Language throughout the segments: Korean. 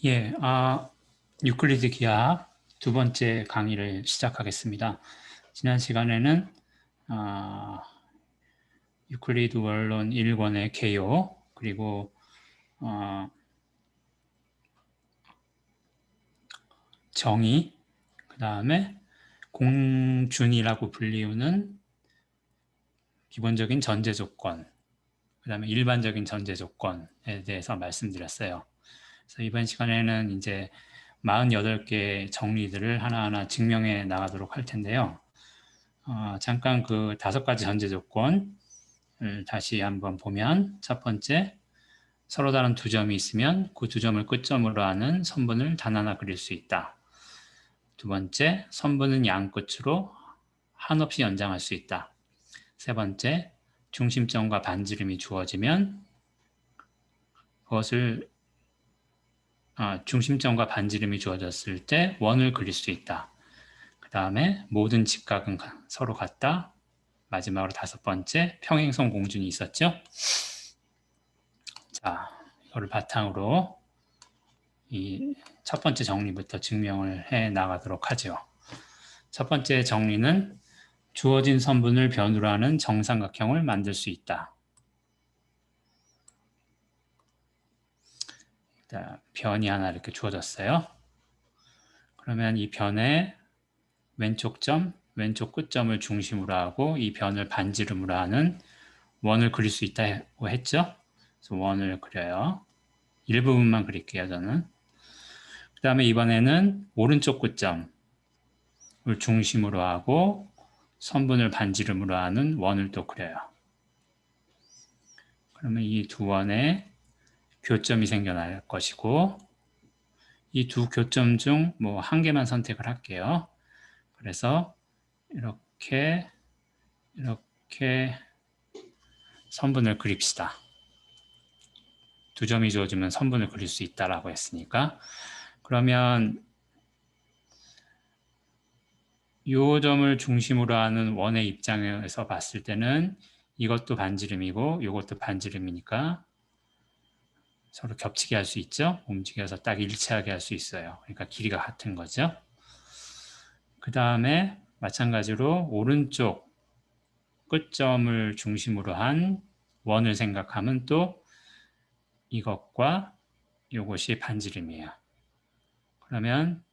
예, 유클리드 기하학 두 번째 강의를 시작하겠습니다. 지난 시간에는 아, 유클리드 원론 1권의 개요, 그리고 어, 정의, 그 다음에 공준이라고 불리우는 기본적인 전제 조건, 그 다음에 일반적인 전제 조건에 대해서 말씀드렸어요. 그래서 이번 시간에는 이제 48개 정리들을 하나하나 증명해 나가도록 할 텐데요. 잠깐 그 5가지 전제 조건을 다시 한번 보면, 첫 번째, 서로 다른 두 점이 있으면 그 두 점을 끝점으로 하는 선분을 단 하나 그릴 수 있다. 두 번째, 선분은 양 끝으로 한없이 연장할 수 있다. 세 번째, 중심점과 반지름이 주어지면 그것을 중심점과 반지름이 주어졌을 때 원을 그릴 수 있다. 그 다음에 모든 직각은 서로 같다. 마지막으로 5번째, 평행선 공준이 있었죠. 자, 이거를 바탕으로 이 첫 번째 정리부터 증명을 해 나가도록 하죠. 첫 번째 정리는 주어진 선분을 변으로 하는 정삼각형을 만들 수 있다. 변이 하나 이렇게 주어졌어요. 그러면 이 변의 왼쪽 점, 왼쪽 끝점을 중심으로 하고 이 변을 반지름으로 하는 원을 그릴 수 있다고 했죠. 그래서 원을 그려요. 일부분만 그릴게요, 저는. 그 다음에 이번에는 오른쪽 끝점을 중심으로 하고 선분을 반지름으로 하는 원을 또 그려요. 그러면 이 두 원에 교점이 생겨날 것이고, 이 두 교점 중 뭐 한 개만 선택을 할게요. 그래서 이렇게 선분을 그립시다. 두 점이 주어지면 선분을 그릴 수 있다라고 했으니까, 그러면 이 점을 중심으로 하는 원의 입장에서 봤을 때는 이것도 반지름이고 이것도 반지름이니까 서로 겹치게 할 수 있죠. 움직여서 딱 일치하게 할 수 있어요. 그러니까 길이가 같은 거죠. 그 다음에 마찬가지로 오른쪽 끝점을 중심으로 한 원을 생각하면 또 이것과 이것이 반지름이에요. 그러면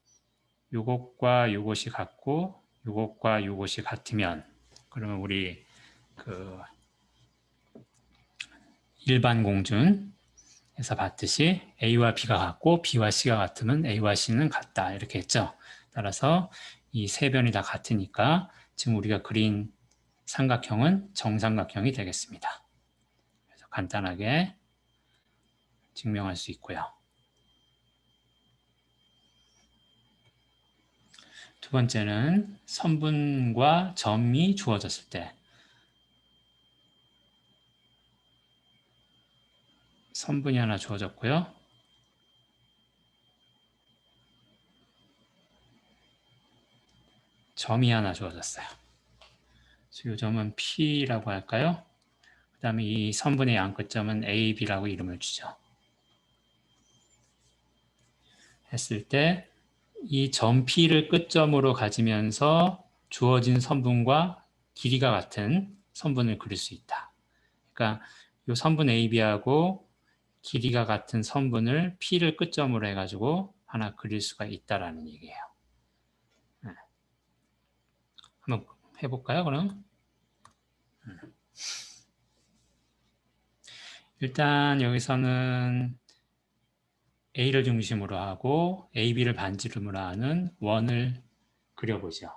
이것과 이것이 같고 이것과 이것이 같으면, 그러면 우리 그 일반 공준에서 봤듯이 A와 B가 같고 B와 C가 같으면 A와 C는 같다 이렇게 했죠. 따라서 이 세 변이 다 같으니까 지금 우리가 그린 삼각형은 정삼각형이 되겠습니다. 그래서 간단하게 증명할 수 있고요. 두 번째는 선분과 점이 주어졌을 때, 선분이 하나 주어졌고요. 점이 하나 주어졌어요. 이 점은 P라고 할까요? 그 다음에 이 선분의 양끝점은 A, B라고 이름을 주죠. 했을 때 이 점 P를 끝점으로 가지면서 주어진 선분과 길이가 같은 선분을 그릴 수 있다. 그러니까 이 선분 AB하고 길이가 같은 선분을 P를 끝점으로 해가지고 하나 그릴 수가 있다라는 얘기예요. 네. 한번 해볼까요, 그럼? 일단 여기서는 A를 중심으로 하고 AB를 반지름으로 하는 원을 그려보죠.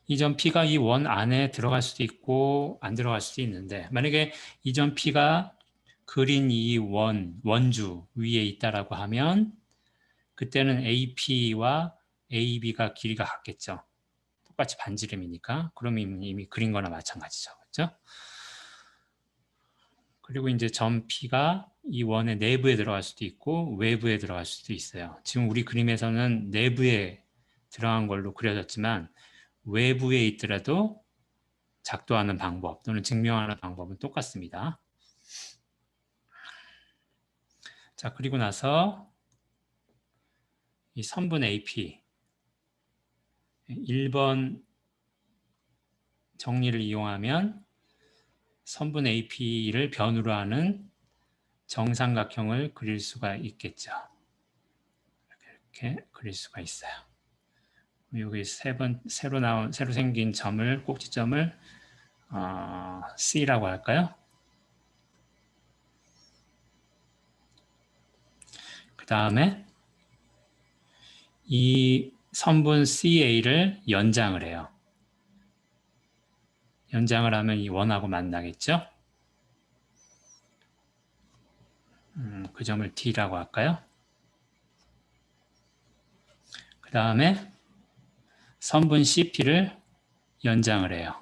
이 점 P가 이 원 안에 들어갈 수도 있고 안 들어갈 수도 있는데, 만약에 이 점 P가 그린 이 원주 위에 있다라고 하면 그때는 AP와 AB가 길이가 같겠죠. 똑같이 반지름이니까. 그러면 이미 그린 거나 마찬가지죠. 그렇죠? 그리고 이제 점 P가 이 원의 내부에 들어갈 수도 있고 외부에 들어갈 수도 있어요. 지금 우리 그림에서는 내부에 들어간 걸로 그려졌지만 외부에 있더라도 작동하는 방법 또는 증명하는 방법은 똑같습니다. 자, 그리고 나서 이 선분 AP 1번 정리를 이용하면 선분 AP를 변으로 하는 정삼각형을 그릴 수가 있겠죠. 이렇게 그릴 수가 있어요. 여기 새로 생긴 점을, 꼭지점을 C라고 할까요? 그 다음에 이 선분 CA를 연장을 해요. 연장을 하면 이 원하고 만나겠죠? 그 점을 D라고 할까요? 그 다음에 선분 CP를 연장을 해요.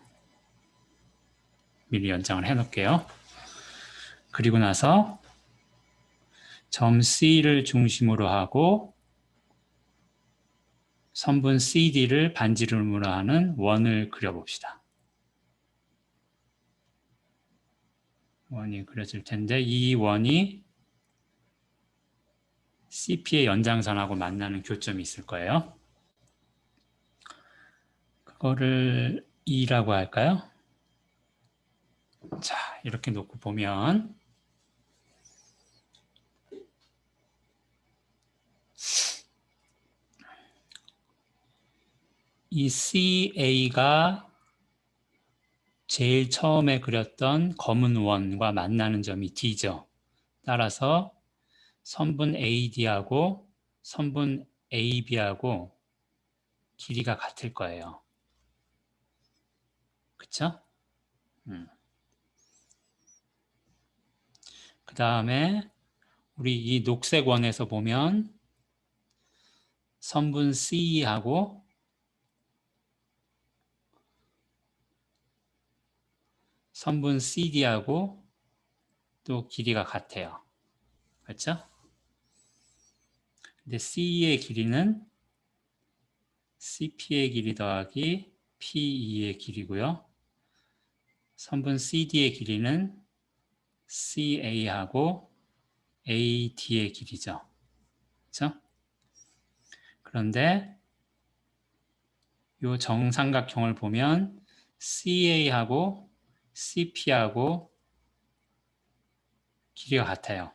미리 연장을 해 놓을게요. 그리고 나서 점 C를 중심으로 하고 선분 CD를 반지름으로 하는 원을 그려봅시다. 원이 그려질 텐데 이 원이 CP의 연장선하고 만나는 교점이 있을 거예요. 그거를 E라고 할까요? 자, 이렇게 놓고 보면 이 CA가 제일 처음에 그렸던 검은 원과 만나는 점이 D죠. 따라서 선분 AD하고 선분 AB하고 길이가 같을 거예요. 그쵸? 그 다음에 우리 이 녹색 원에서 보면 선분 C하고 선분 CD하고 또 길이가 같아요. 그렇죠? 근데 C의 길이는 CP의 길이 더하기 PE의 길이고요. 선분 CD의 길이는 CA하고 AD의 길이죠. 그렇죠? 그런데 이 정삼각형을 보면 CA하고 CP하고 길이가 같아요.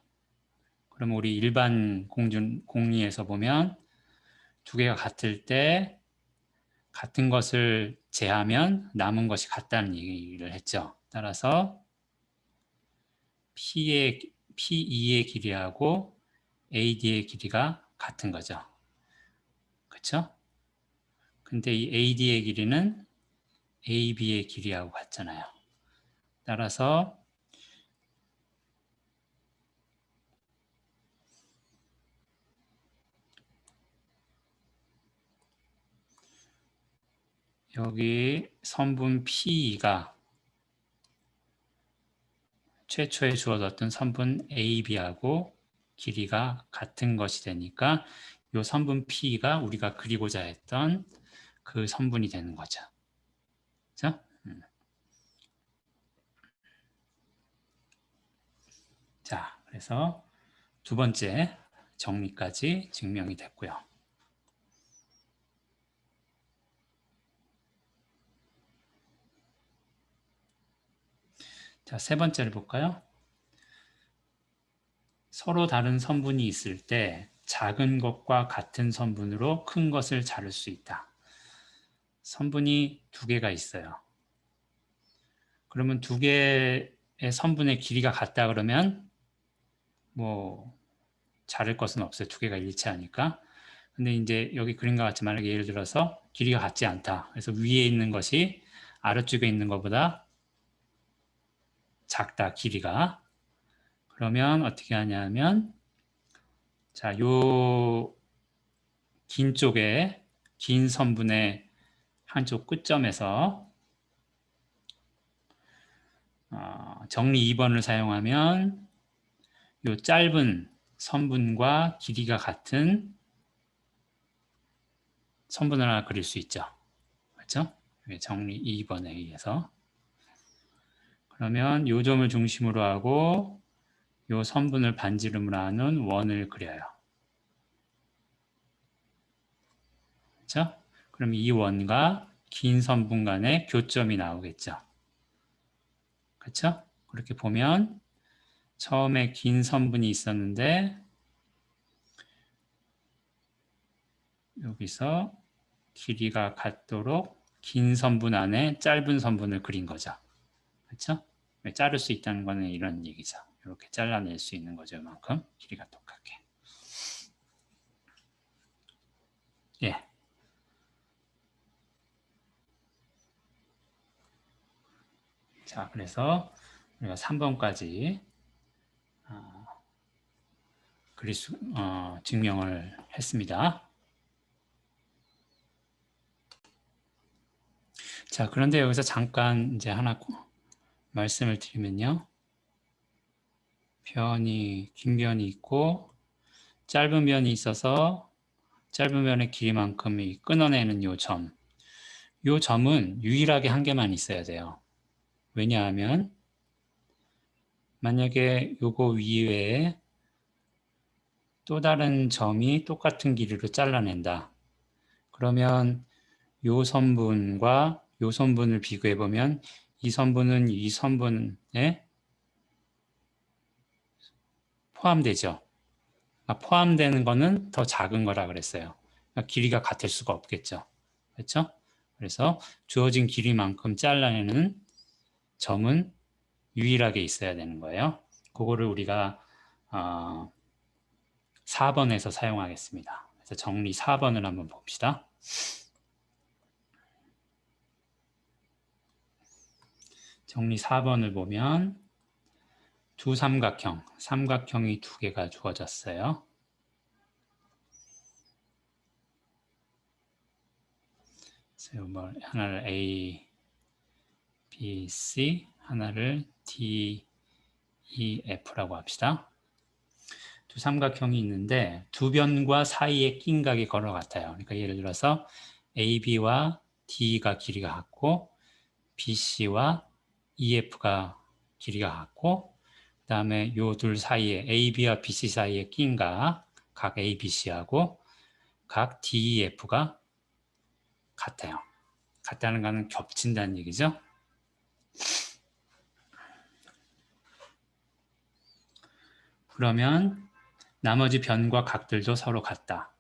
그럼 우리 일반 공리에서 보면 두 개가 같을 때 같은 것을 제하면 남은 것이 같다는 얘기를 했죠. 따라서 PE의 길이하고 AD의 길이가 같은 거죠. 그렇죠? 근데 이 AD의 길이는 AB의 길이하고 같잖아요. 따라서 여기 선분 P가 최초에 주어졌던 선분 AB하고 길이가 같은 것이 되니까 이 선분 P가 우리가 그리고자 했던 그 선분이 되는 거죠. 그렇죠? 자, 그래서 두 번째 정리까지 증명이 됐고요. 자, 세 번째를 볼까요? 서로 다른 선분이 있을 때 작은 것과 같은 선분으로 큰 것을 자를 수 있다. 선분이 두 개가 있어요. 그러면 두 개의 선분의 길이가 같다 그러면 뭐 자를 것은 없어요. 두 개가 일치하니까. 근데 이제 여기 그림과 같이 만약에 예를 들어서 길이가 같지 않다. 그래서 위에 있는 것이 아래쪽에 있는 것보다 작다, 길이가. 그러면 어떻게 하냐면 자, 요 긴 쪽에 긴 선분의 한쪽 끝점에서 정리 2번을 사용하면 요 짧은 선분과 길이가 같은 선분을 하나 그릴 수 있죠. 그렇죠? 정리 2번에 의해서. 그러면 요 점을 중심으로 하고 요 선분을 반지름으로 하는 원을 그려요. 그렇죠? 그럼 이 원과 긴 선분 간의 교점이 나오겠죠. 그렇죠? 그렇게 보면 처음에 긴 선분이 있었는데 여기서 길이가 같도록 긴 선분 안에 짧은 선분을 그린 거죠. 그렇죠? 자를 수 있다는 거는 이런 얘기죠. 이렇게 잘라낼 수 있는 거죠. 이만큼 길이가 똑같게. 예. 자, 그래서 우리가 3번까지 증명을 했습니다. 자, 그런데 여기서 잠깐 이제 하나 말씀을 드리면요. 긴 변이 있고 짧은 변이 있어서 짧은 변의 길이만큼 끊어내는 요 점은 유일하게 한 개만 있어야 돼요. 왜냐하면 만약에 요거 위에 또 다른 점이 똑같은 길이로 잘라낸다. 그러면 요 선분과 요 선분을 비교해 보면 이 선분은 이 선분에 포함되죠. 포함되는 거는 더 작은 거라 그랬어요. 길이가 같을 수가 없겠죠. 그렇죠? 그래서 주어진 길이만큼 잘라내는 점은 유일하게 있어야 되는 거예요. 그거를 우리가 4번에서 사용하겠습니다. 그래서 정리 4번을 한번 봅시다. 정리 4번을 보면 두 삼각형이 두 개가 주어졌어요. 그래서 하나를 A, B, C, 하나를 D, E, F라고 합시다. 두 삼각형이 있는데 두 변과 사이에 낀 각이 걸어 같아요. 그러니까 예를 들어서 AB와 D가 길이가 같고 BC와 EF가 길이가 같고 그 다음에 요 둘 사이에 AB와 BC 사이에 낀 각 ABC하고 각 DEF가 같아요. 같다는 거는 겹친다는 얘기죠. 그러면 나머지 변과 각들도 서로 같다.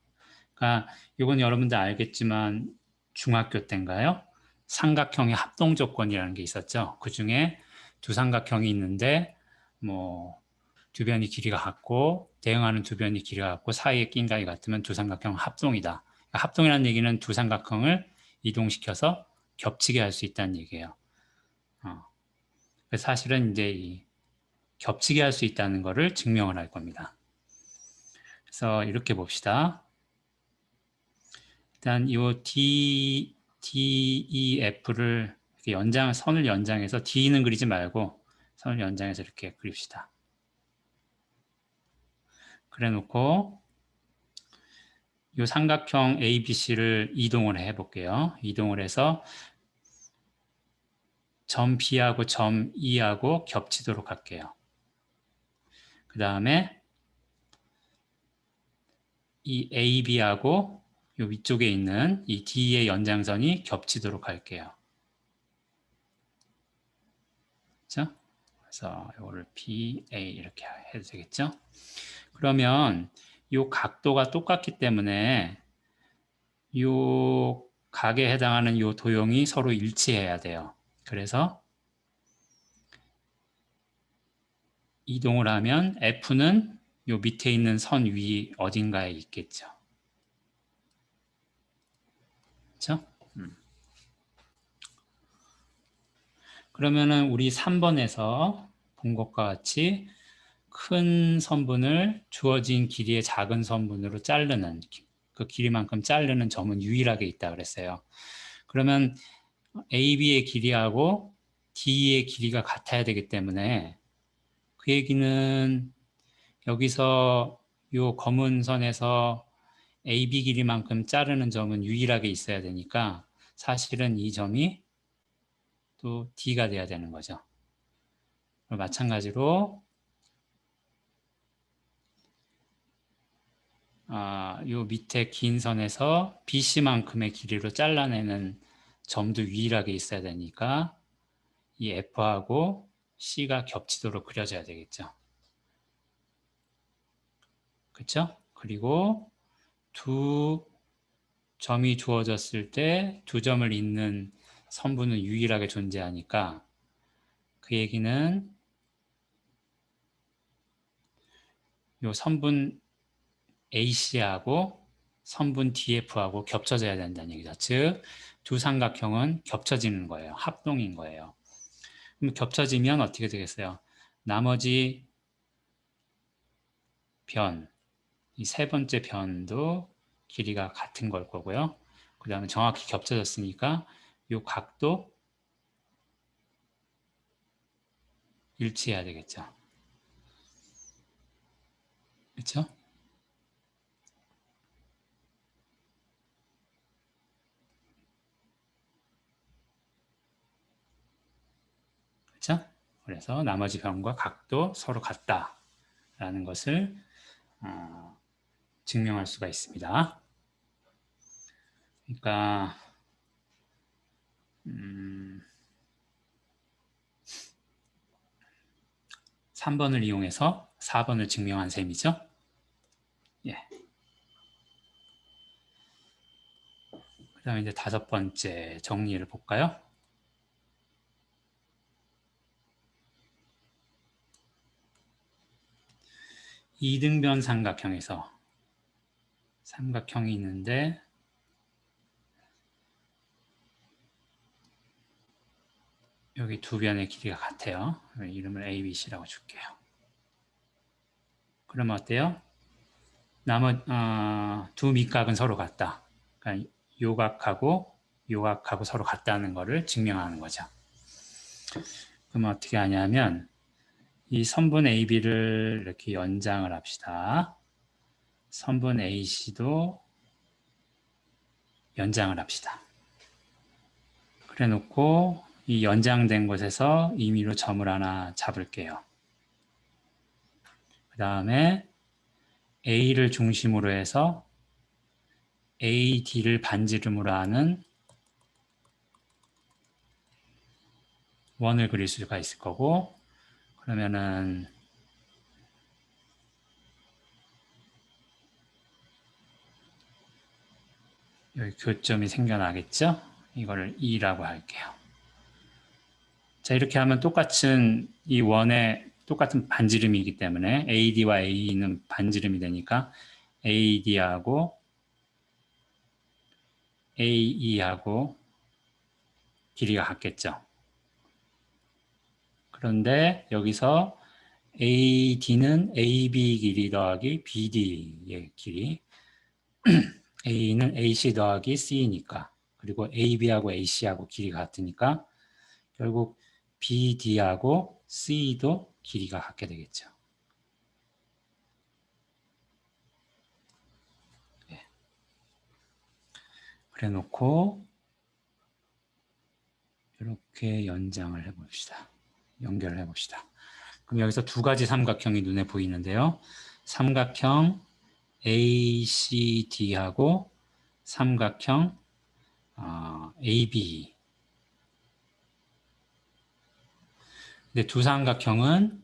그러니까 이건 여러분들 알겠지만 중학교 때인가요? 삼각형의 합동 조건이라는 게 있었죠. 그 중에 두 삼각형이 있는데 두 변이 길이가 같고 대응하는 두 변이 길이가 같고 사이에 낀 각이 같으면 두 삼각형 합동이다. 그러니까 합동이라는 얘기는 두 삼각형을 이동시켜서 겹치게 할 수 있다는 얘기예요. 그래서 사실은 이제 겹치게 할 수 있다는 것을 증명을 할 겁니다. 그래서 이렇게 봅시다. 일단 이 DEF를 선을 연장해서 D는 그리지 말고 선을 연장해서 이렇게 그립시다. 그래 놓고 이 삼각형 ABC를 이동을 해 볼게요. 이동을 해서 점 B하고 점 E하고 겹치도록 할게요. 그 다음에 이 AB하고 이 위쪽에 있는 이 D의 연장선이 겹치도록 할게요. 그렇죠? 그래서 이거를 BA 이렇게 해도 되겠죠? 그러면 이 각도가 똑같기 때문에 이 각에 해당하는 이 도형이 서로 일치해야 돼요. 그래서 이동을 하면 F는 이 밑에 있는 선 위 어딘가에 있겠죠. 그렇죠? 그러면은 우리 3번에서 본 것과 같이 큰 선분을 주어진 길이의 작은 선분으로 자르는 그 길이만큼 자르는 점은 유일하게 있다 그랬어요. 그러면 AB의 길이하고 DE의 길이가 같아야 되기 때문에 그 얘기는 여기서 이 검은 선에서 AB 길이만큼 자르는 점은 유일하게 있어야 되니까 사실은 이 점이 또 D가 돼야 되는 거죠. 마찬가지로 요 밑에 긴 선에서 BC만큼의 길이로 잘라내는 점도 유일하게 있어야 되니까 이 F하고 C가 겹치도록 그려져야 되겠죠. 그렇죠? 그리고 두 점이 주어졌을 때 두 점을 잇는 선분은 유일하게 존재하니까 그 얘기는 요 선분 AC하고 선분 DF하고 겹쳐져야 된다는 얘기죠. 즉, 두 삼각형은 겹쳐지는 거예요. 합동인 거예요. 그럼 겹쳐지면 어떻게 되겠어요? 나머지 변, 이 세 번째 변도 길이가 같은 걸 거고요. 그 다음에 정확히 겹쳐졌으니까 이 각도 일치해야 되겠죠. 그렇죠? 그렇죠? 그래서 나머지 변과 각도 서로 같다라는 것을 증명할 수가 있습니다. 그러니까 3번을 이용해서 4번을 증명한 셈이죠. 예. 그 다음에 이제 5번째 정리를 볼까요? 이등변 삼각형에서 삼각형이 있는데 여기 두 변의 길이가 같아요. 이름을 A, B, C라고 줄게요. 그러면 어때요? 두 밑각은 서로 같다. 그러니까 요각하고 서로 같다는 것을 증명하는 거죠. 그러면 어떻게 하냐면 이 선분 AB를 이렇게 연장을 합시다. 선분 AC도 연장을 합시다. 그래 놓고 이 연장된 곳에서 임의로 점을 하나 잡을게요. 그 다음에 A를 중심으로 해서 AD를 반지름으로 하는 원을 그릴 수가 있을 거고, 그러면은 여기 교점이 생겨나겠죠? 이거를 E라고 할게요. 자, 이렇게 하면 똑같은 이 원의 똑같은 반지름이기 때문에 AD와 AE는 반지름이 되니까 AD하고 AE하고 길이가 같겠죠. 그런데 여기서 AD는 AB 길이 더하기 BD의 길이, A는 AC 더하기 C니까, 그리고 AB하고 AC하고 길이가 같으니까 결국 BD하고 C도 길이가 같게 되겠죠. 네. 그래 놓고 이렇게 연장을 해봅시다. 연결을 해봅시다. 그럼 여기서 두 가지 삼각형이 눈에 보이는데요. 삼각형 ACD하고 삼각형 AB. 근데 두 삼각형은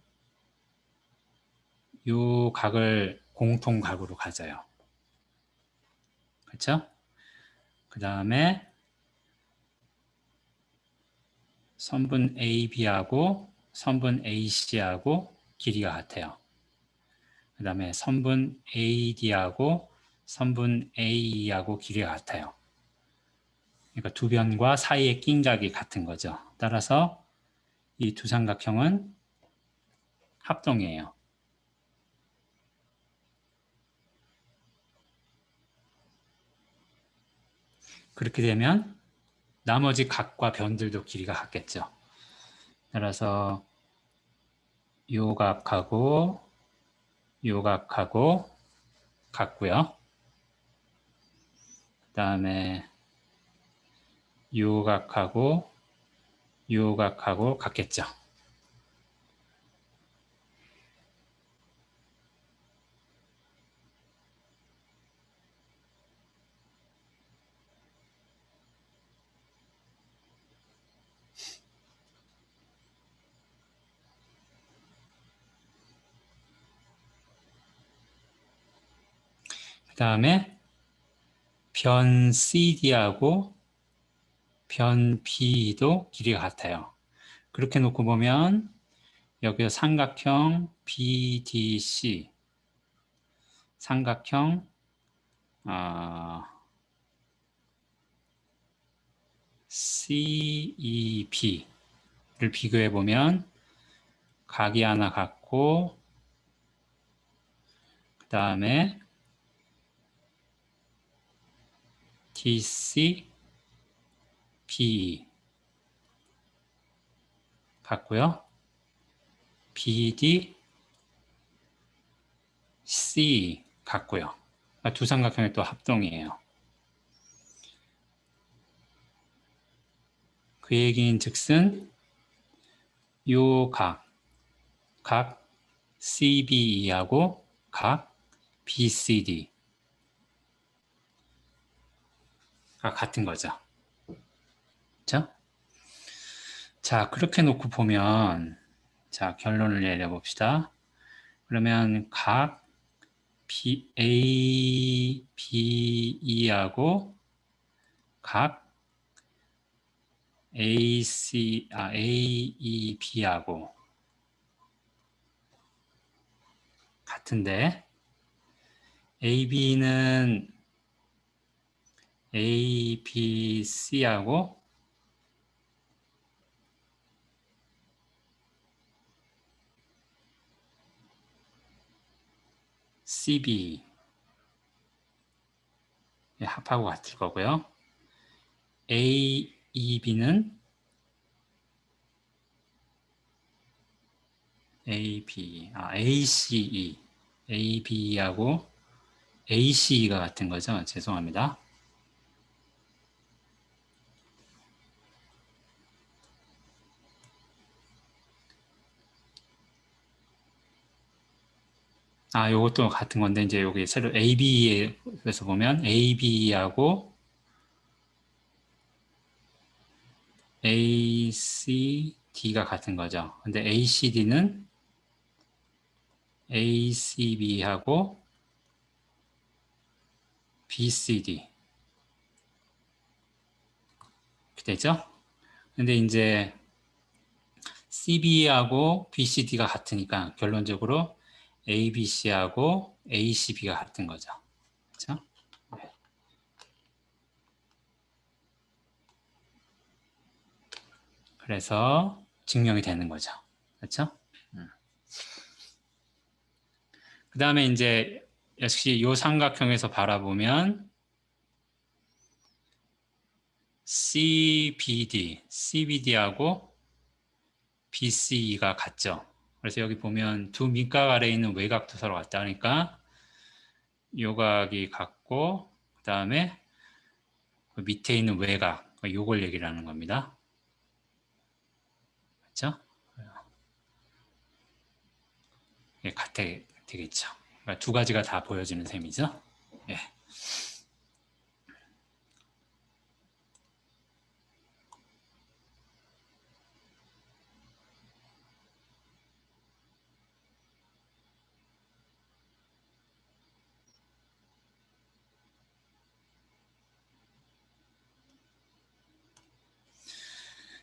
이 각을 공통각으로 가져요. 그렇죠? 그 다음에 선분 AB하고 선분 AC하고 길이가 같아요. 그 다음에 선분 AD하고 선분 AE하고 길이가 같아요. 그러니까 두 변과 사이에 낀 각이 같은 거죠. 따라서 이 두 삼각형은 합동이에요. 그렇게 되면 나머지 각과 변들도 길이가 같겠죠. 따라서 요 각하고 요 각하고 같고요. 그 다음에 요각하고 요각하고 같겠죠. 그 다음에 변 CD하고 변 B도 길이가 같아요. 그렇게 놓고 보면 여기서 삼각형 BDC, 삼각형 CEB를 비교해 보면 각이 하나 같고 그 다음에 DC, BE 같고요. BD, C 같고요. 두 삼각형의 또 합동이에요. 그 얘기인 즉슨 요 각 CBE하고 각 BCD가 같은 거죠. 그렇죠? 자, 그렇게 놓고 보면 자, 결론을 내려봅시다. 그러면 각 A, BE하고 각 AEB하고 같은데 AB는 ABC하고 CB 합하고 같을 거고요. AEB는 ACE, AB하고 ACE가 같은 거죠. 죄송합니다. 요것도 같은 건데, 이제 여기 새로 AB에서 보면 AB하고 ACD가 같은 거죠. 근데 ACD는 ACB하고 BCD. 이렇게 되죠? 근데 이제 CB하고 BCD가 같으니까 결론적으로 ABC하고 ACB가 같은 거죠. 그렇죠? 그래서 증명이 되는 거죠. 그렇죠? 그 다음에 이제 역시 이 삼각형에서 바라보면 CBD하고 BCE가 같죠. 그래서 여기 보면 두 밑각 아래에 있는 외곽도 서로 같다 하니까 요각이 같고 그 다음에 그 밑에 있는 외곽 요걸 얘기를 하는 겁니다. 그렇죠? 예, 같아 되겠죠. 그러니까 두 가지가 다 보여지는 셈이죠. 예.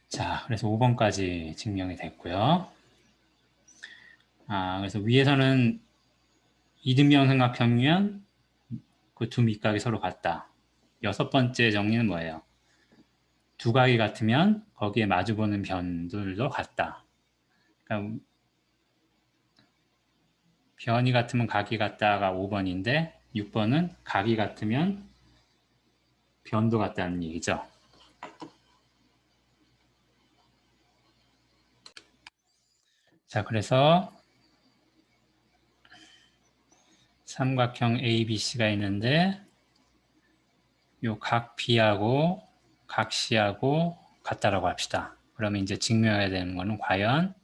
자, 그래서 5번까지 증명이 됐고요. 그래서 위에서는 이등변 삼각형이면 그 두 밑각이 서로 같다. 여섯 번째 정리는 뭐예요? 두 각이 같으면 거기에 마주보는 변들도 같다. 그러니까 변이 같으면 각이 같다가 5번인데 6번은 각이 같으면 변도 같다는 얘기죠. 자, 그래서 삼각형 ABC가 있는데 요 각 B하고 각 C하고 같다라고 합시다. 그러면 이제 증명해야 되는 거는 과연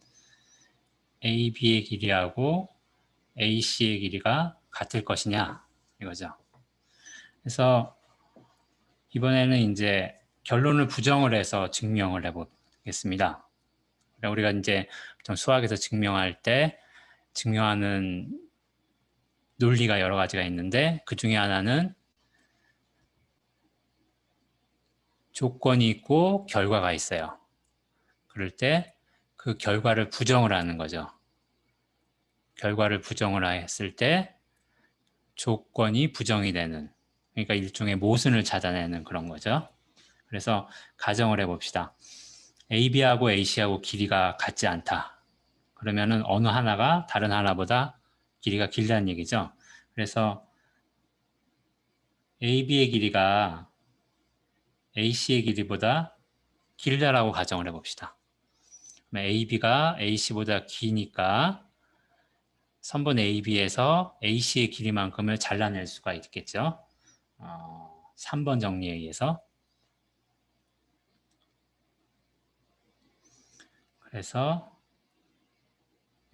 AB의 길이하고 AC의 길이가 같을 것이냐 이거죠. 그래서 이번에는 이제 결론을 부정을 해서 증명을 해보겠습니다. 우리가 이제 수학에서 증명할 때 증명하는 논리가 여러 가지가 있는데 그 중에 하나는 조건이 있고 결과가 있어요. 그럴 때 그 결과를 부정을 하는 거죠. 결과를 부정을 했을 때 조건이 부정이 되는, 그러니까 일종의 모순을 찾아내는 그런 거죠. 그래서 가정을 해봅시다. AB하고 AC하고 길이가 같지 않다. 그러면은 어느 하나가 다른 하나보다 길이가 길다는 얘기죠. 그래서 AB의 길이가 AC의 길이보다 길다라고 가정을 해봅시다. AB가 AC보다 기니까 선분 AB에서 AC의 길이만큼을 잘라낼 수가 있겠죠. 3번 정리에 의해서. 그래서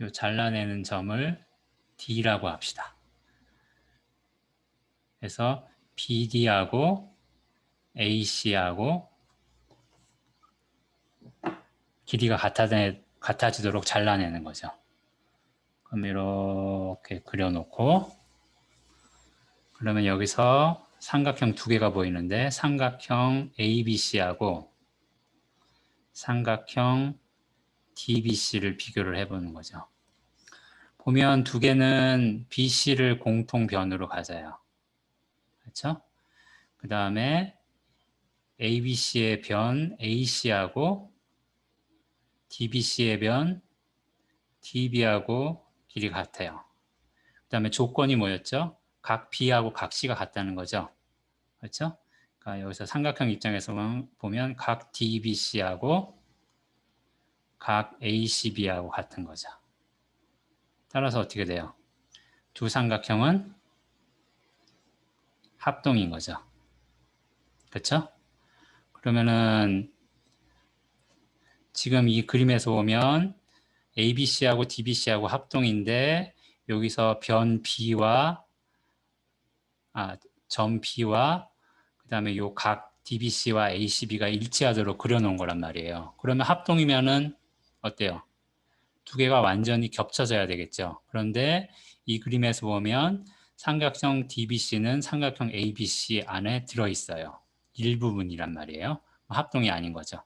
이 잘라내는 점을 D라고 합시다. 그래서 BD하고 AC하고 길이가 같아지도록 잘라내는 거죠. 그럼 이렇게 그려놓고 그러면 여기서 삼각형 두 개가 보이는데 삼각형 ABC하고 삼각형 DBC를 비교를 해보는 거죠. 보면 두 개는 BC를 공통변으로 가져요. 그렇죠? 그 다음에 ABC의 변 AC하고 DBC의 변 DB하고 길이가 같아요. 그 다음에 조건이 뭐였죠? 각 B하고 각 C가 같다는 거죠. 그렇죠? 그러니까 여기서 삼각형 입장에서 보면 각 DBC하고 각 ACB하고 같은 거죠. 따라서 어떻게 돼요? 두 삼각형은 합동인 거죠. 그렇죠? 그러면은 지금 이 그림에서 보면 ABC하고 DBC하고 합동인데 여기서 변 B와 점 B와 그 다음에 요 각 DBC와 ACB가 일치하도록 그려놓은 거란 말이에요. 그러면 합동이면은 어때요? 두 개가 완전히 겹쳐져야 되겠죠. 그런데 이 그림에서 보면 삼각형 DBC는 삼각형 ABC 안에 들어있어요. 일부분이란 말이에요. 합동이 아닌 거죠.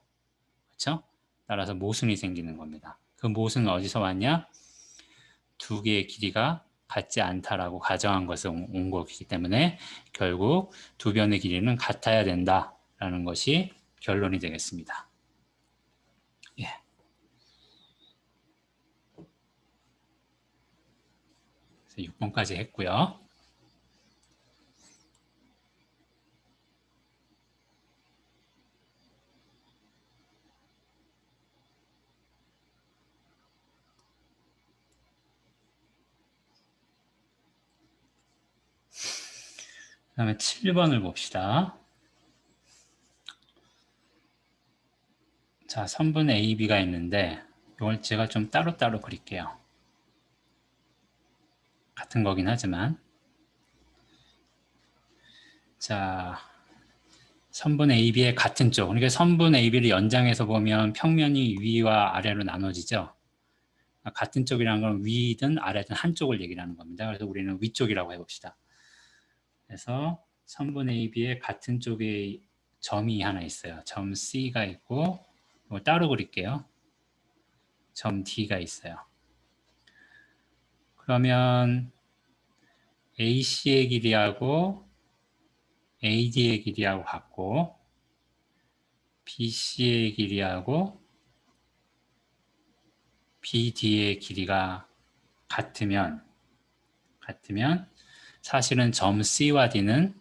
그렇죠? 따라서 모순이 생기는 겁니다. 그 모순은 어디서 왔냐? 두 개의 길이가 같지 않다라고 가정한 것에서 온 거기 때문에 결국 두 변의 길이는 같아야 된다라는 것이 결론이 되겠습니다. 예. 그래서 6번까지 했고요. 그 다음에 7번을 봅시다. 자, 선분 AB가 있는데 이걸 제가 좀 따로따로 그릴게요. 같은 거긴 하지만 자, 선분 AB의 같은 쪽, 그러니까 선분 AB를 연장해서 보면 평면이 위와 아래로 나눠지죠. 같은 쪽이라는 건 위든 아래든 한쪽을 얘기를 하는 겁니다. 그래서 우리는 위쪽이라고 해봅시다. 그래서 선분 AB의 같은 쪽에 점이 하나 있어요. 점 C가 있고 이걸 따로 그릴게요. 점 D가 있어요. 그러면 AC의 길이하고 AD의 길이하고 같고 BC의 길이하고 BD의 길이가 같으면 사실은 점 C와 D는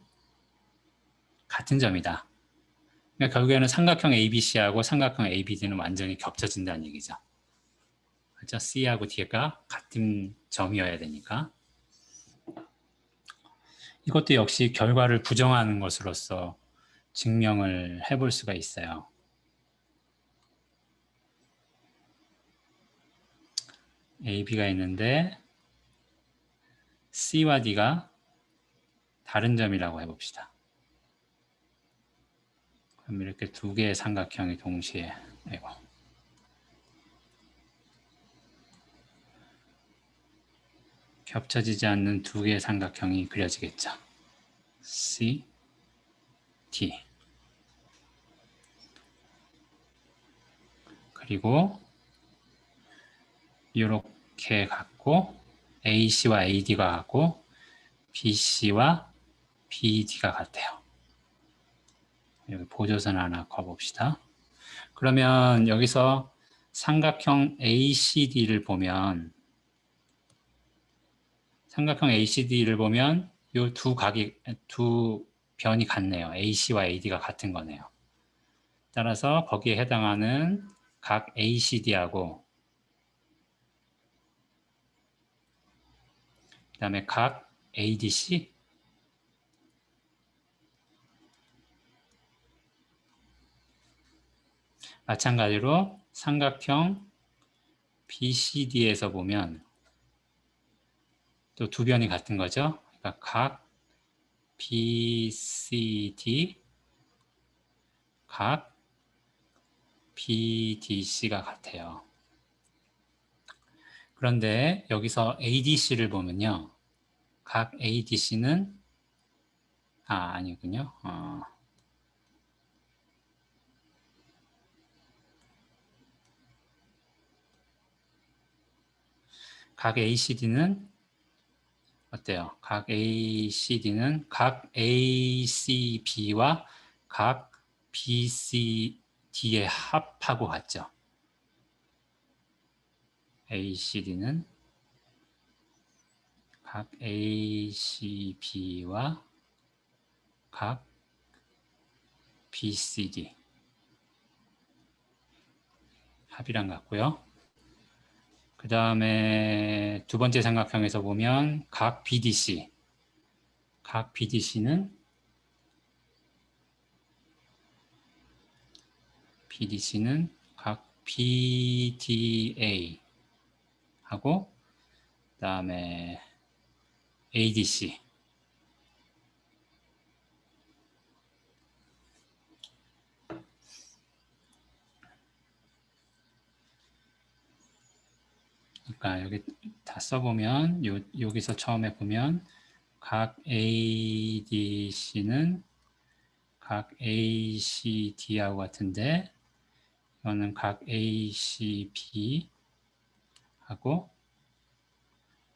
같은 점이다. 그러니까 결국에는 삼각형 ABC하고 삼각형 ABD는 완전히 겹쳐진다는 얘기죠. 그렇죠? C하고 D가 같은 점이어야 되니까. 이것도 역시 결과를 부정하는 것으로서 증명을 해볼 수가 있어요. A, B가 있는데 C와 D가 다른 점이라고 해봅시다. 그럼 이렇게 두 개의 삼각형이 동시에 겹쳐지지 않는 두 개의 삼각형이 그려지겠죠. C, D. 그리고 이렇게 갖고 AC와 AD가 같고 BC와 BD가 같아요. 여기 보조선 하나 그어봅시다. 그러면 여기서 삼각형 ACD를 보면 이 두 변이 같네요. AC와 AD가 같은 거네요. 따라서 거기에 해당하는 각 ACD하고 그 다음에 각 ADC 마찬가지로 삼각형 BCD에서 보면 또 두 변이 같은 거죠. 그러니까 각 BCD, 각 BDC가 같아요. 그런데 여기서 ADC를 보면요. 각 ADC는 아니군요. 각 ACD는 어때요? 각 ACD는 각 ACB와 각 BCD의 합하고 같죠. ACD는 각 ACB와 각 BCD 합이랑 같고요. 그 다음에 두 번째 삼각형에서 보면 각 BDC는 각 BDA 하고 그 다음에 ADC 그러니까 여기 다 써보면 여기서 처음에 보면 각 ADC는 각 ACD하고 같은데 이거는 각 ACB하고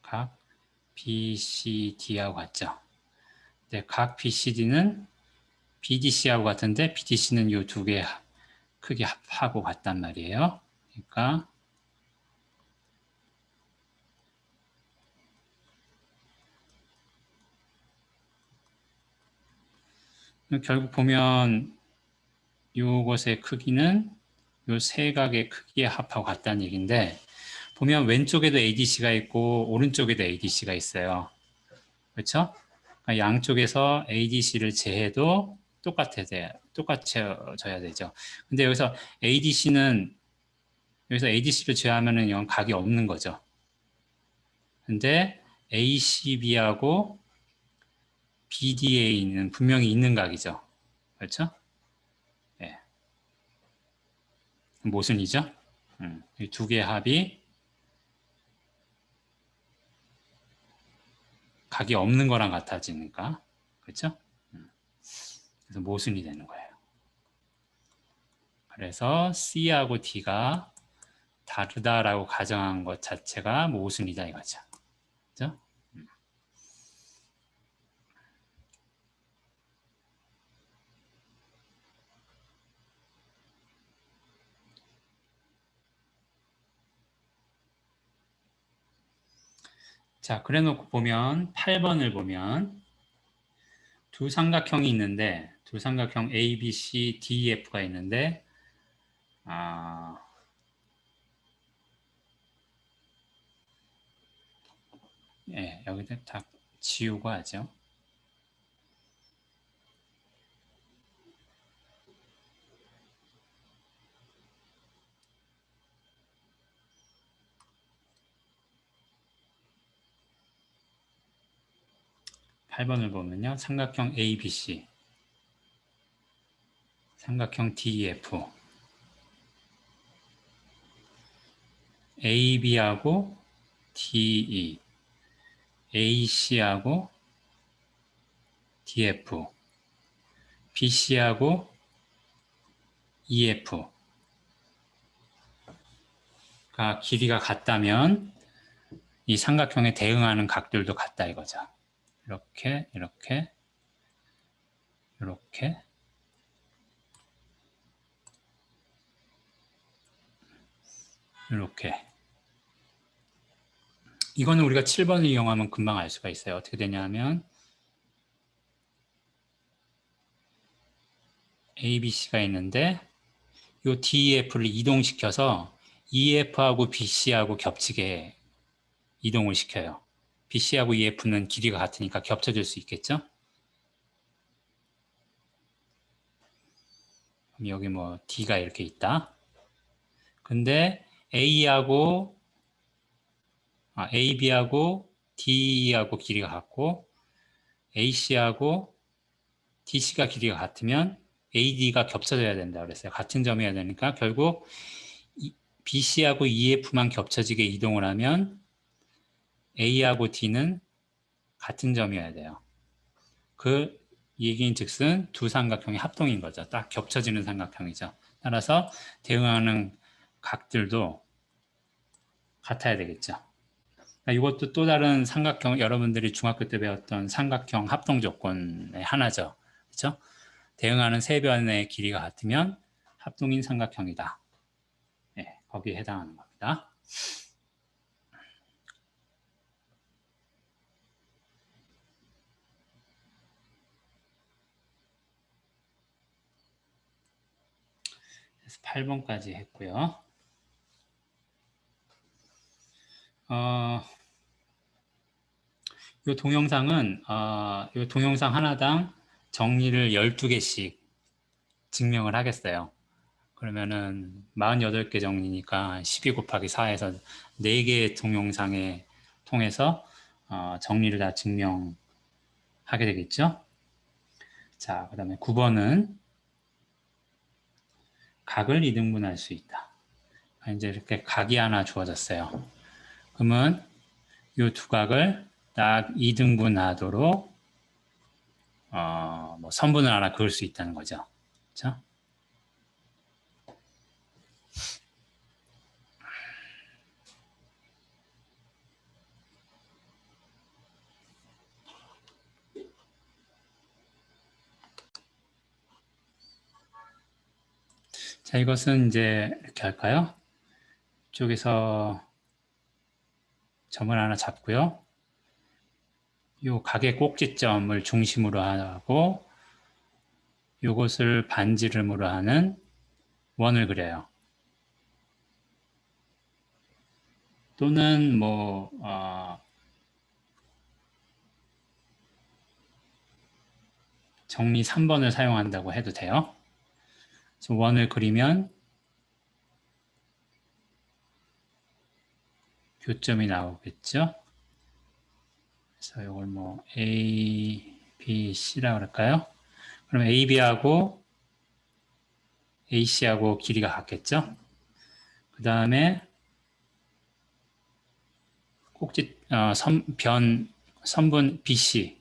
각 BCD하고 같죠. 네, 각 BCD는 BDC하고 같은데 BDC는 이 두 개 크게 합하고 같단 말이에요. 그러니까 결국 보면 이것의 크기는 이 세 각의 크기에 합하고 같다는 얘기인데 보면 왼쪽에도 ADC가 있고 오른쪽에도 ADC가 있어요. 그렇죠? 그러니까 양쪽에서 ADC를 제해도 똑같아져야 되죠. 근데 여기서 ADC를 제하면은 이건 각이 없는 거죠. 근데 ACB하고 BDA는 분명히 있는 각이죠. 그렇죠? 네. 모순이죠? 이 두 개의 합이 각이 없는 거랑 같아지니까. 그렇죠? 그래서 모순이 되는 거예요. 그래서 C하고 D가 다르다라고 가정한 것 자체가 모순이다 이거죠. 그렇죠? 자, 그래 놓고 보면 8번을 보면 두 삼각형이 있는데 두 삼각형 A, B, C, D, F가 있는데 예, 여기다 다 지우고 하죠. 8번을 보면요. 삼각형 ABC, 삼각형 DEF, AB하고 DE, AC하고 DF, BC하고 EF가 길이가 같다면 이 삼각형에 대응하는 각들도 같다 이거죠. 이렇게, 이렇게, 이렇게, 이렇게. 이거는 우리가 7번을 이용하면 금방 알 수가 있어요. 어떻게 되냐면 ABC가 있는데 이 DEF를 이동시켜서 EF하고 BC하고 겹치게 이동을 시켜요. BC하고 EF는 길이가 같으니까 겹쳐질 수 있겠죠? 그럼 여기 뭐 D가 이렇게 있다. 근데 AB하고 DE하고 길이가 같고 AC하고 DC가 길이가 같으면 AD가 겹쳐져야 된다 그랬어요. 같은 점이어야 되니까 결국 BC하고 EF만 겹쳐지게 이동을 하면 A하고 D는 같은 점이어야 돼요. 그 얘기인 즉슨 두 삼각형의 합동인 거죠. 딱 겹쳐지는 삼각형이죠. 따라서 대응하는 각들도 같아야 되겠죠. 이것도 또 다른 삼각형, 여러분들이 중학교 때 배웠던 삼각형 합동 조건의 하나죠. 그렇죠? 대응하는 세 변의 길이가 같으면 합동인 삼각형이다. 네, 거기에 해당하는 겁니다. 그래서 8번까지 했고요. 이 동영상은 이 동영상 하나당 정리를 12개씩 증명을 하겠어요. 그러면은 48개 정리니까 12 곱하기 4에서 4개의 동영상에 통해서 정리를 다 증명하게 되겠죠. 자, 그 다음에 9번은 각을 2등분할 수 있다. 이제 이렇게 각이 하나 주어졌어요. 그러면 이 두 각을 딱 2등분하도록 뭐 선분을 하나 그을 수 있다는 거죠. 그렇죠? 자, 이것은 이제 이렇게 할까요? 이쪽에서 점을 하나 잡고요. 이 각의 꼭지점을 중심으로 하고 이것을 반지름으로 하는 원을 그려요. 또는 뭐 정리 3번을 사용한다고 해도 돼요. 그래서 원을 그리면 교점이 나오겠죠. 그래서 이걸 뭐 A, B, C라고 할까요? 그럼 AB하고 AC하고 길이가 같겠죠. 그 다음에 꼭지 선분 BC를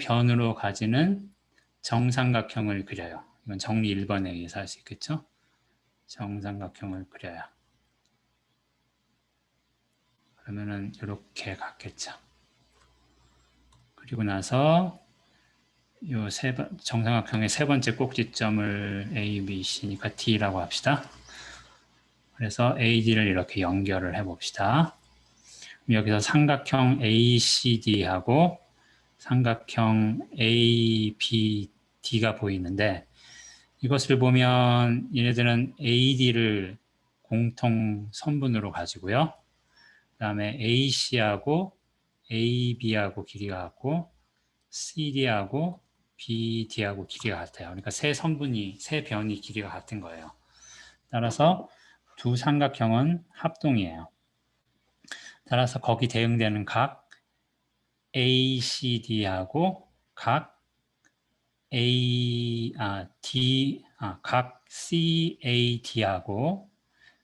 변으로 가지는 정삼각형을 그려요. 이건 정리 1번에 의해서 할 수 있겠죠. 정삼각형을 그려요. 그러면은 이렇게 갔겠죠. 그리고 나서 요 정삼각형의 세 번째 꼭지점을 A, B, C니까 D라고 합시다. 그래서 AD를 이렇게 연결을 해봅시다. 여기서 삼각형 ACD하고 삼각형 ABD가 보이는데 이것을 보면 얘네들은 AD를 공통 선분으로 가지고요. 그 다음에 AC하고 AB하고 길이가 같고 CD하고 BD하고 길이가 같아요. 그러니까 세 변이 길이가 같은 거예요. 따라서 두 삼각형은 합동이에요. 따라서 거기 대응되는 각 ACD하고 각 각 CAD하고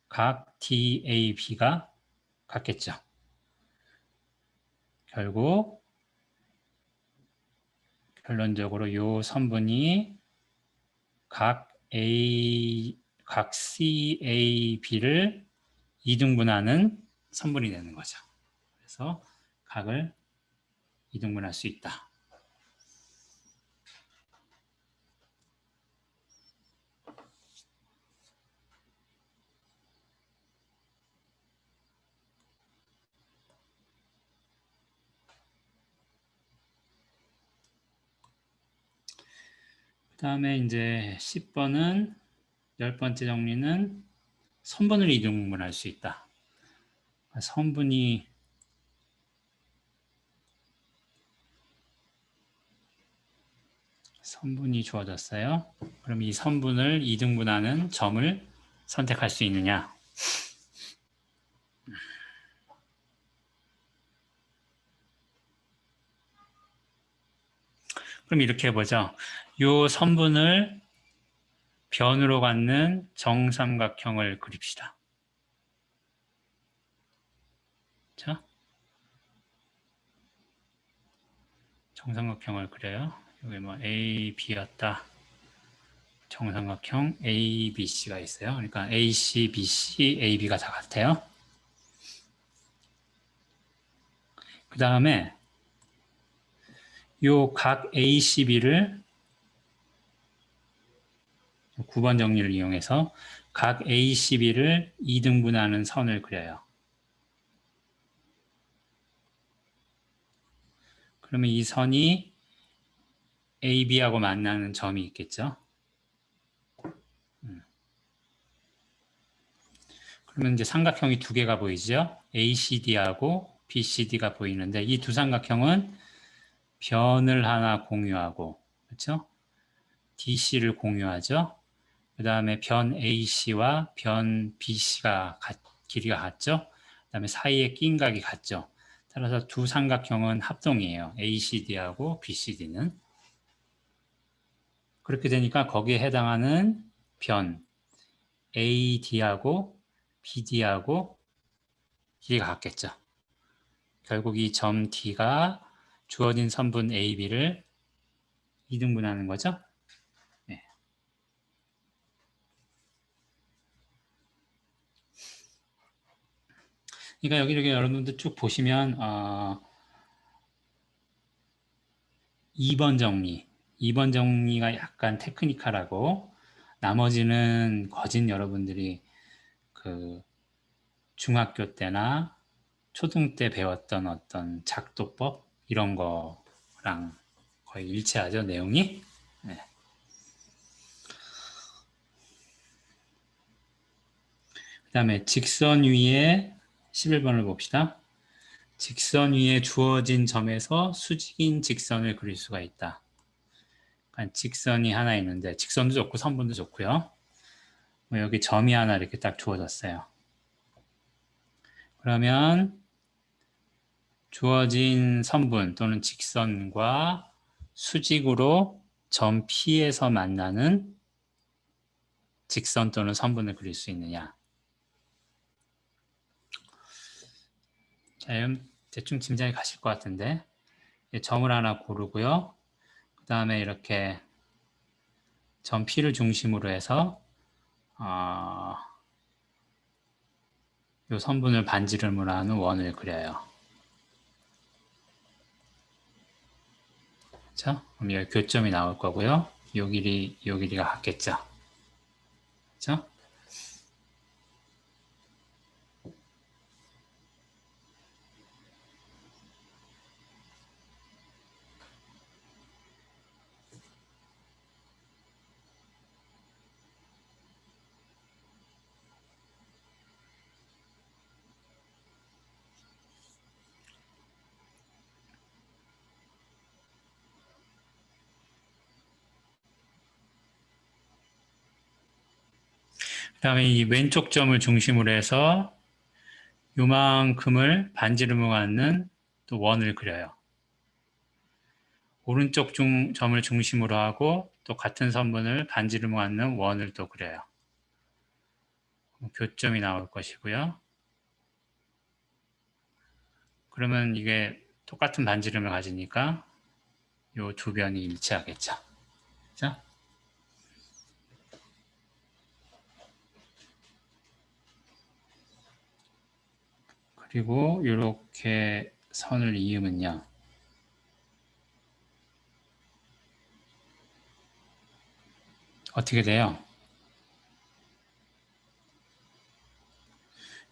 각 DAB가 같겠죠. 결국 결론적으로 이 선분이 각 CAB를 이등분하는 선분이 되는 거죠. 그래서 각을 이등분할 수 있다. 그 다음에 이제 10번은 10번째 정리는 선분을 이등분할 수 있다. 선분이 주어졌어요. 그럼 이 선분을 이등분하는 점을 선택할 수 있느냐? 그럼 이렇게 해보죠. 이 선분을 변으로 갖는 정삼각형을 그립시다. 자, 정삼각형을 그려요. 여기 뭐 A, B였다. 정삼각형 A, B, C가 있어요. 그러니까 A, C, B, C, A, B가 다 같아요. 그 다음에 요 각 A, C, B를 9번 정리를 이용해서 각 A, C, B를 2등분하는 선을 그려요. 그러면 이 선이 A, B하고 만나는 점이 있겠죠. 그러면 이제 삼각형이 두 개가 보이죠. ACD하고 BCD가 보이는데 이 두 삼각형은 변을 하나 공유하고, 그렇죠? DC를 공유하죠. 그 다음에 변 AC와 변 BC가 길이가 같죠. 그 다음에 사이에 낀 각이 같죠. 따라서 두 삼각형은 합동이에요. ACD하고 BCD는. 그렇게 되니까 거기에 해당하는 변 AD하고 BD하고 길이가 같겠죠. 결국 이 점 D가 주어진 선분 AB를 2등분하는 거죠. 네. 그러니까 여기 이렇게 여러분들 쭉 보시면 2번 정리가 약간 테크니컬하고 나머지는 거진 여러분들이 그 중학교 때나 초등 때 배웠던 어떤 작도법 이런 거랑 거의 일치하죠, 내용이. 네. 그 다음에 직선 위에 11번을 봅시다. 직선 위에 주어진 점에서 수직인 직선을 그릴 수가 있다. 그러니까 직선이 하나 있는데 직선도 좋고 선분도 좋고요. 여기 점이 하나 이렇게 딱 주어졌어요. 그러면 주어진 선분 또는 직선과 수직으로 점 P에서 만나는 직선 또는 선분을 그릴 수 있느냐. 자, 대충 짐작이 가실 것 같은데 점을 하나 고르고요. 그 다음에 이렇게 점 P를 중심으로 해서 이 선분을 반지름으로 하는 원을 그려요. 그렇죠? 그럼 여기 교점이 나올 거고요. 요 길이가 같겠죠. 그렇죠? 그 다음에 이 왼쪽 점을 중심으로 해서 요만큼을 반지름으로 갖는 또 원을 그려요. 오른쪽 점을 중심으로 하고 또 같은 선분을 반지를 모았는 원을 또 그려요. 교점이 나올 것이고요. 그러면 이게 똑같은 반지름을 가지니까 이 두 변이 일치하겠죠. 자, 그리고 이렇게 선을 이으면요. 어떻게 돼요?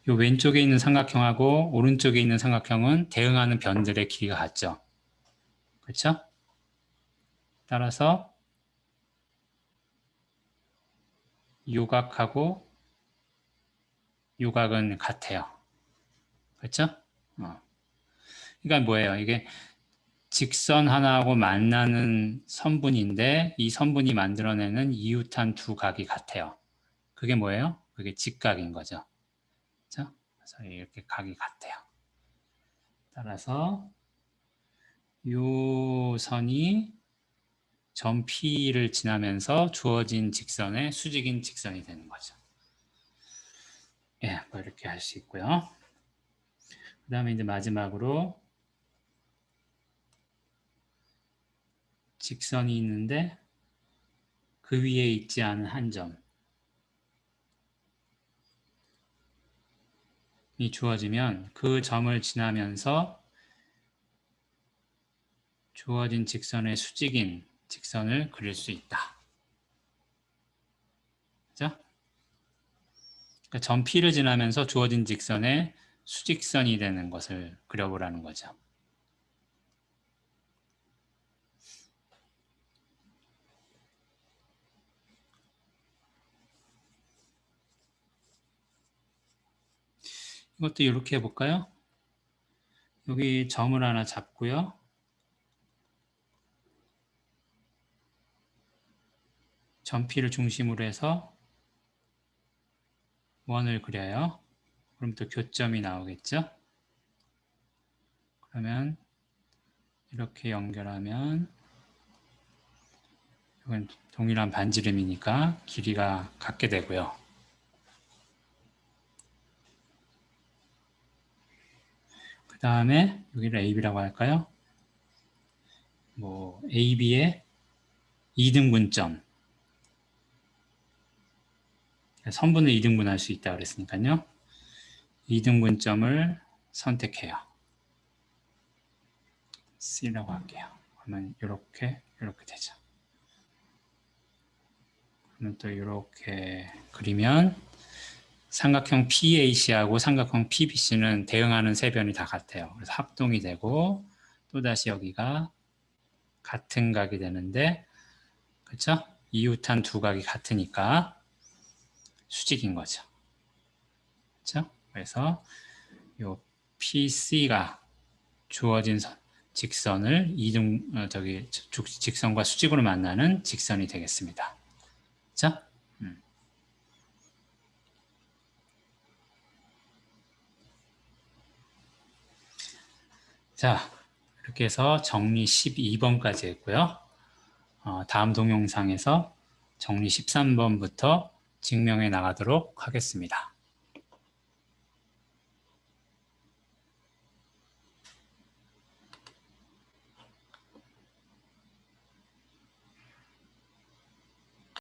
이 왼쪽에 있는 삼각형하고 오른쪽에 있는 삼각형은 대응하는 변들의 길이가 같죠. 그렇죠? 따라서 요각하고 요각은 같아요. 그렇죠? 그러니까 뭐예요? 이게 직선 하나하고 만나는 선분인데 이 선분이 만들어내는 이웃한 두 각이 같아요. 그게 뭐예요? 그게 직각인 거죠. 그렇죠? 그래서 이렇게 각이 같아요. 따라서 요 선이 점 P를 지나면서 주어진 직선의 수직인 직선이 되는 거죠. 예, 뭐 이렇게 할 수 있고요. 그 다음에 이제 마지막으로 직선이 있는데 그 위에 있지 않은 한 점이 주어지면 그 점을 지나면서 주어진 직선의 수직인 직선을 그릴 수 있다. 그죠? 그러니까 점 P를 지나면서 주어진 직선의 수직선이 되는 것을 그려보라는 거죠. 이것도 이렇게 해볼까요? 여기 점을 하나 잡고요. 점 P를 중심으로 해서 원을 그려요. 그럼 또 교점이 나오겠죠? 그러면 이렇게 연결하면 이건 동일한 반지름이니까 길이가 같게 되고요. 그 다음에 여기를 AB라고 할까요? 뭐 AB의 2등분점, 선분을 2등분할 수 있다고 그랬으니까요. 2등분점을 선택해요. C라고 할게요. 그러면 이렇게 되죠. 그러면 또 이렇게 그리면 삼각형 PAC하고 삼각형 PBC는 대응하는 세 변이 다 같아요. 그래서 합동이 되고 또다시 여기가 같은 각이 되는데, 그렇죠? 이웃한 두 각이 같으니까 수직인 거죠. 그렇죠? 그래서 이 PC가 주어진 직선을 직선과 수직으로 만나는 직선이 되겠습니다. 그렇죠? 자, 이렇게 해서 정리 12번까지 했고요. 다음 동영상에서 정리 13번부터 증명해 나가도록 하겠습니다.